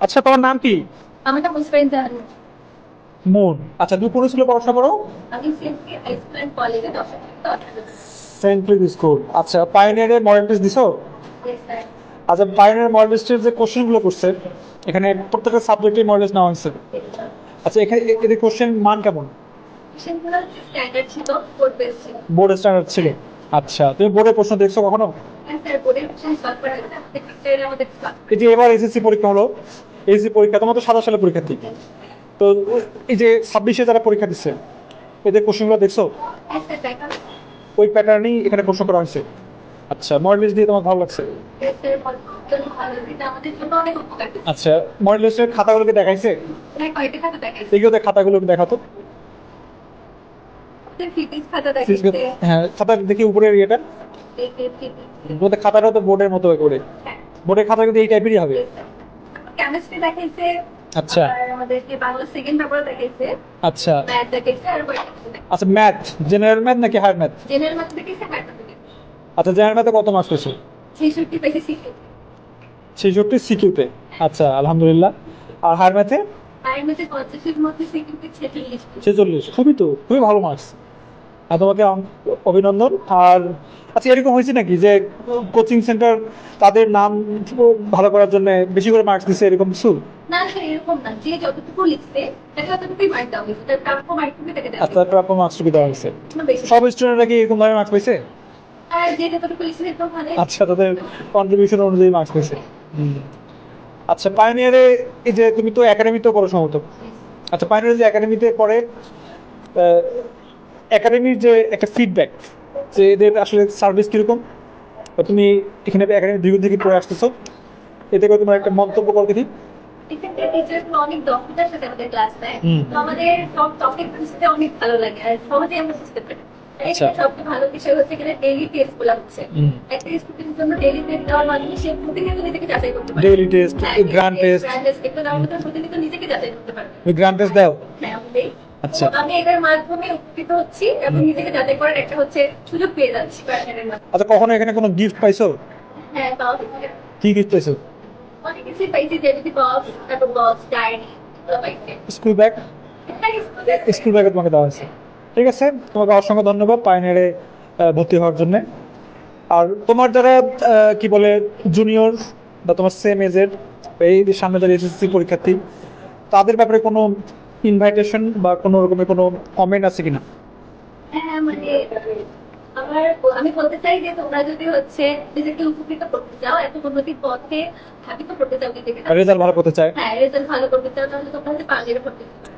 আচ্ছা, তোমার নাম কি? আমার নাম মুসফিন জাহান। মুন। আচ্ছা, তুমি কোন স্কুলে পড়াশোনা করো? আমি সিএমপি হাই স্কুল এন্ড কলেজে 10 থেকে 18 সেন্ট ক্লিভ স্কুল। আচ্ছা, পাইনিয়ারের মডেল টেস্ট দিছো? স্যার। আচ্ছা, পাইনিয়ার মডেল টেস্টের যে কোশ্চেনগুলো করছে, এখানে প্রত্যেকটা সাবজেক্টের মডেল টেস্ট নেওয়া হয়েছে। আচ্ছা, এখানে এদের কোশ্চেন মান কেমন? সেগুলো স্ট্যান্ডার্ড ছিল, কোড বেস ছিল। বোর্ড স্ট্যান্ডার্ড ছিল? আচ্ছা, তুমি বোর্ডের প্রশ্ন দেখছো কখনো? হ্যাঁ স্যার, বোর্ডের কোশ্চেন সলভ করা হয়েছে আমাদের টিচাররা আমাদের এই যে এবার এসএসসি পরীক্ষা হলো, এসএসসি পরীক্ষা তোমার তো 27 সালে পরীক্ষার্থী, তো এই যে 26-এ যারা পরীক্ষা দিচ্ছে এদের কোশ্চেনগুলো দেখছো? হ্যাঁ স্যার দেখা ওই প্যাটার্নই এখানে প্রশ্ন করা হয়েছে। আচ্ছা, মডেল লিস্ট দিয়ে তোমার ভালো লাগছে? স্যার জন্য ভালো, এটা আমাদের জন্য অনেক উপকার। আচ্ছা, মডেল লিস্টের খাতাগুলোকে দেখাইছে? হ্যাঁ, কয়টা খাতা দেখাইছে? এগুলো খাতাগুলোকে দেখাতো। ফিজিক্স খাতা দেখাইছে। হ্যাঁ, খাতা দেখি উপরের ইয়েটা, তোমাদের খাতাটা তো বোর্ডের মতো করে, বোর্ডের খাতা কিন্তু এই টাইপেরই হবে। কেমিস্ট্রি দেখাইছে। আচ্ছা আর আমাদেরকে বাংলা সেকেন্ড পেপার দেখাইছে। আচ্ছা ম্যাথ দেখাইছে আর আচ্ছা, ম্যাথ জেনারেল ম্যাথ নাকি হায়ার ম্যাথ? জেনারেল ম্যাথ দেখাইছে, ম্যাথ দেখাইছে। আচ্ছা, জেনারেল ম্যাথে কত মার্কস পেয়েছো? 66 পেয়েছে সিকে। 66 সিকিউতে। আচ্ছা, আলহামদুলিল্লাহ। আর হায়ার ম্যাথে? আর মধ্যে 50 এর মধ্যে সিকিউতে 46। 46, খুবই ভালো মার্কস। আর তোমাকে অভিনন্দন। আর আচ্ছা, এরকম হয়েছে নাকি যে কোচিং সেন্টার তাদের নাম ভালো করার জন্য বেশি করে মার্কস দিচ্ছে, এরকম কিছু? না স্যার, এরকম না, যে যতটুকু লিখছে তাকে ততটুকুই মার্ক দেওয়া হয়েছে, তার প্রাপ্য মার্কটুকু তাকে দেওয়া আচ্ছা, প্রাপ্য মার্কসটুকু দেওয়া হয়েছে। হয়েছে বেশি। সব স্টুডেন্টরা কি এরকম ভাবে মার্কস পেয়েছে? আর যে যতটুকু লিখছে একদম ভালো। আচ্ছা, তাদের কন্ট্রিবিউশন অনুযায়ী মার্কস পেয়েছে। আচ্ছা, পাইনিয়ারে এই যে তুমি তো একাডেমিতেও পড়ো সম্ভবত। আচ্ছা, পাইনিয়ারে যে একাডেমিতে পড়ে, একাডেমির যে একটা ফিডব্যাক, যে এদের আসলে সার্ভিস কিরকম, বা তুমি এখানে একাডেমি দীর্ঘ থেকে পড়ে আসতেছো, এতে করে তোমার একটা মন্তব্য করো দেখি। এখানকার টিচারগুলো অনেক দক্ষতার সাথে আমাদের ক্লাস নেয়। তো আমাদের সব টপিক বুঝতে অনেক ভালো লাগে আর সহজেই আমরা বুঝতে পারি। আচ্ছা। এখানে সবচেয়ে ভালো বিষয় হচ্ছে এখানে ডেইলি টেস্ট গুলো হচ্ছে। একটা স্টুডেন্টের জন্য ডেইলি টেস্ট দেওয়ার মাধ্যমে সে প্রতিনিয়ত নিজেকে যাচাই করতে পারে। Daily test, grand test. Grand test একটু দেওয়ার মধ্যে প্রতিনিয়ত নিজেকে যাচাই করতে পারে। তুমি গ্র্যান্ড টেস্ট দাও? হ্যাঁ, আমাদের আচ্ছা। তো আমি এটার মাধ্যমে উপকৃত হচ্ছি এবং নিজেকে যাচাই করার একটা হচ্ছে সুযোগ পেয়ে যাচ্ছি প্যাটার্নের মাধ্যমে। আচ্ছা, কখনো এখানে কোনো গিফট পাইছো? হ্যাঁ, পাওয়া যাচ্ছে। কি গিফট পাইছো? অনেক কিছুই পাইছি, যেমনি বক্স, তারপর বক্স, ডায়েরি, এগুলো পাইছি। School bag? হ্যাঁ, স্কুল ব্যাগে তোমাকে দেওয়া হয়েছে। ঠিক আছে, তোমাকে অসংখ্য ধন্যবাদ পাইনিয়ারে ভর্তি হওয়ার জন্য। আর তোমার যারা কি বলে জুনিয়র বা তোমার সেম এজের, এই সামনে যারা এসএসসি পরীক্ষার্থী, তাদের ব্যাপারে কোনো ইনভাইটেশন বা কোনো রকমের কোনো কমেন্ট আছে কিনা? হ্যাঁ, মানে আমি বলতে চাই যে তোমরা যদি হচ্ছে নিজেকে উপকৃত করতে চাও, এত উন্নতির পথে ধাবিত করতে চাও নিজেকে, রেজাল্ট ভালো করতে চায়? হ্যাঁ রেজাল্ট ভালো করতে চাও, তাহলে তোমরা হচ্ছে পাঞ্জাবে করতে চাও।